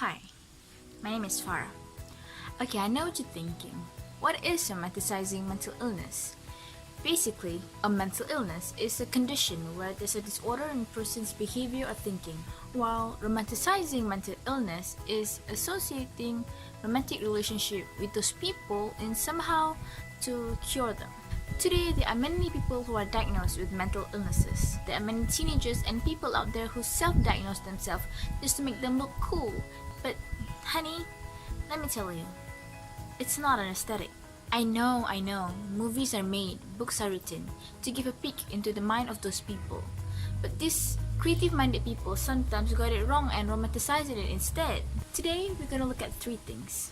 Hi, my name is Farra. Okay, I know what you're thinking. What is romanticizing mental illness? Basically, a mental illness is a condition where there's a disorder in a person's behavior or thinking, while romanticizing mental illness is associating romantic relationship with those people in somehow to cure them. Today, there are many people who are diagnosed with mental illnesses. There are many teenagers and people out there who self-diagnose themselves just to make them look cool. But, honey, let me tell you, it's not an aesthetic. I know, movies are made, books are written, to give a peek into the mind of those people. But these creative-minded people sometimes got it wrong and romanticized it instead. Today, we're gonna look at 3 things.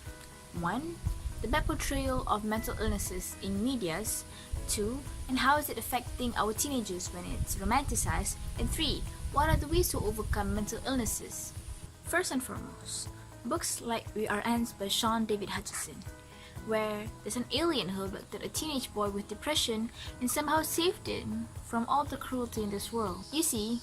1. The bad portrayal of mental illnesses in medias. 2. And how is it affecting our teenagers when it's romanticized? And 3. What are the ways to overcome mental illnesses? First and foremost, books like We Are Ants by Sean David Hutchinson, where there's an alien who abducted a teenage boy with depression and somehow saved him from all the cruelty in this world. You see,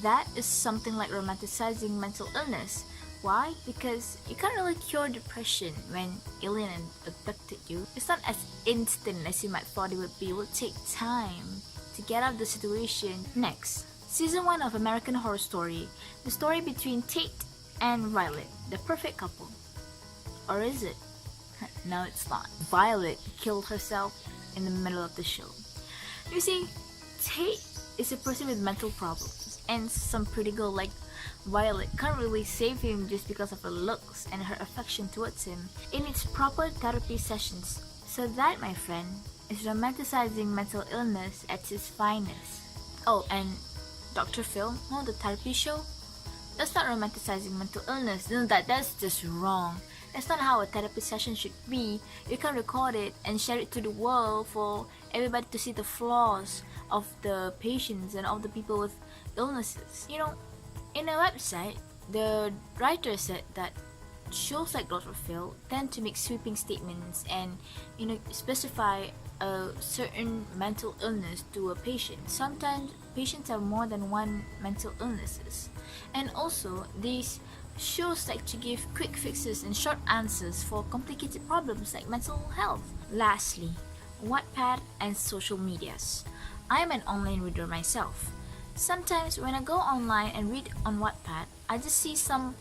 that is something like romanticizing mental illness. Why? Because you can't really cure depression when alien abducted you. It's not as instant as you might thought it would be. It will take time to get out of the situation. Next, Season 1 of American Horror Story, the story between Tate and Violet, the perfect couple. Or is it? No, it's not. Violet killed herself in the middle of the show. You see, Tate is a person with mental problems, and some pretty girl like Violet can't really save him just because of her looks and her affection towards him. It needs proper therapy sessions. So that, my friend, is romanticizing mental illness at its finest. Oh, and Dr. Phil, the therapy show? That's not romanticizing mental illness. No, that's just wrong. That's not how a therapy session should be. You can record it and share it to the world for everybody to see the flaws of the patients and of the people with illnesses. In a website, the writer said that shows like Dr. Phil tend to make sweeping statements and specify a certain mental illness to a patient. Sometimes patients have more than one mental illnesses, and also these shows like to give quick fixes and short answers for complicated problems like mental health. Lastly, Wattpad and social medias. I am an online reader myself. Sometimes when I go online and read on Wattpad, I just see some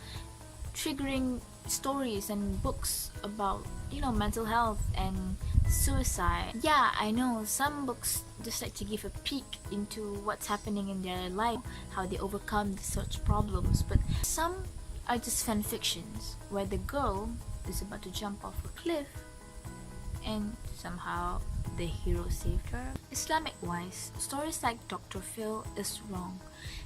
triggering stories and books about mental health and suicide. Yeah, I know some books just like to give a peek into what's happening in their life, how they overcome such problems, but some are just fan fictions where the girl is about to jump off a cliff and somehow the hero saved her. Islamic wise, stories like Dr. Phil is wrong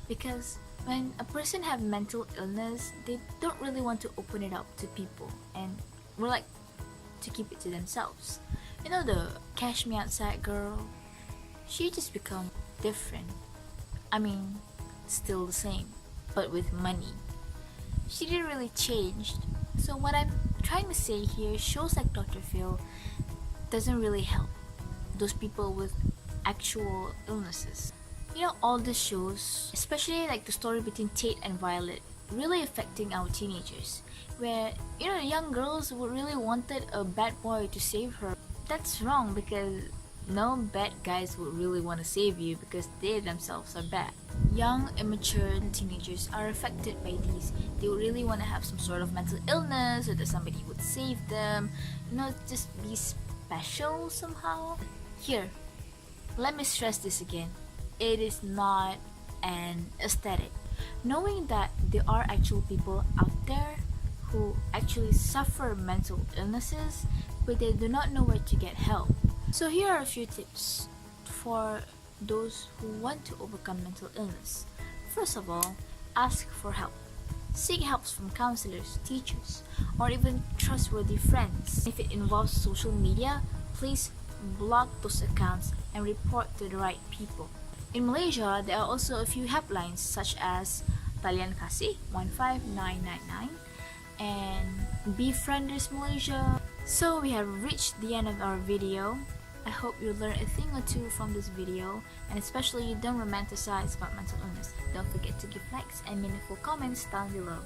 because when a person have mental illness, they don't really want to open it up to people and would like to keep it to themselves. The Cash Me Outside girl, she just become different. I mean, still the same, but with money. She didn't really change. So what I'm trying to say here, shows like Dr. Phil doesn't really help those people with actual illnesses. All the shows, especially like the story between Tate and Violet, really affecting our teenagers, where young girls would really wanted a bad boy to save her. That's wrong because no bad guys would really want to save you because they themselves are bad. Young, immature teenagers are affected by these. They would really want to have some sort of mental illness so that somebody would save them. Just be special somehow. Here, let me stress this again. It is not an aesthetic. Knowing that there are actual people out there who actually suffer mental illnesses, but they do not know where to get help. So here are a few tips for those who want to overcome mental illness. First of all, ask for help. Seek help from counselors, teachers, or even trustworthy friends. If it involves social media, please block those accounts and report to the right people. In Malaysia, there are also a few helplines such as Talian Kasih 15999 and Befrienders Malaysia. So we have reached the end of our video. I hope you learned a thing or two from this video, and especially don't romanticize about mental illness. Don't forget to give likes and meaningful comments down below.